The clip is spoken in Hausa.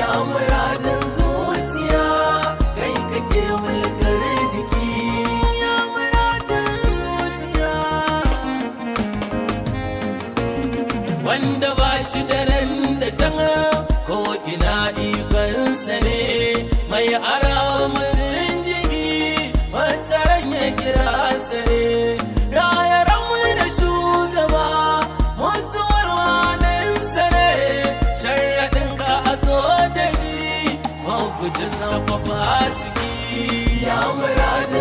ya muradin zuciya kai kake mulkar jiki ya muradin zuciya wanda ba shi da nan da can ko ina ikonsa ne mai aramin jini wataran ya kira sa ne rayaran da shugaba mutuwar waninsa ne sharaɗin ka a zo da shi mabujin safafa suki ya murada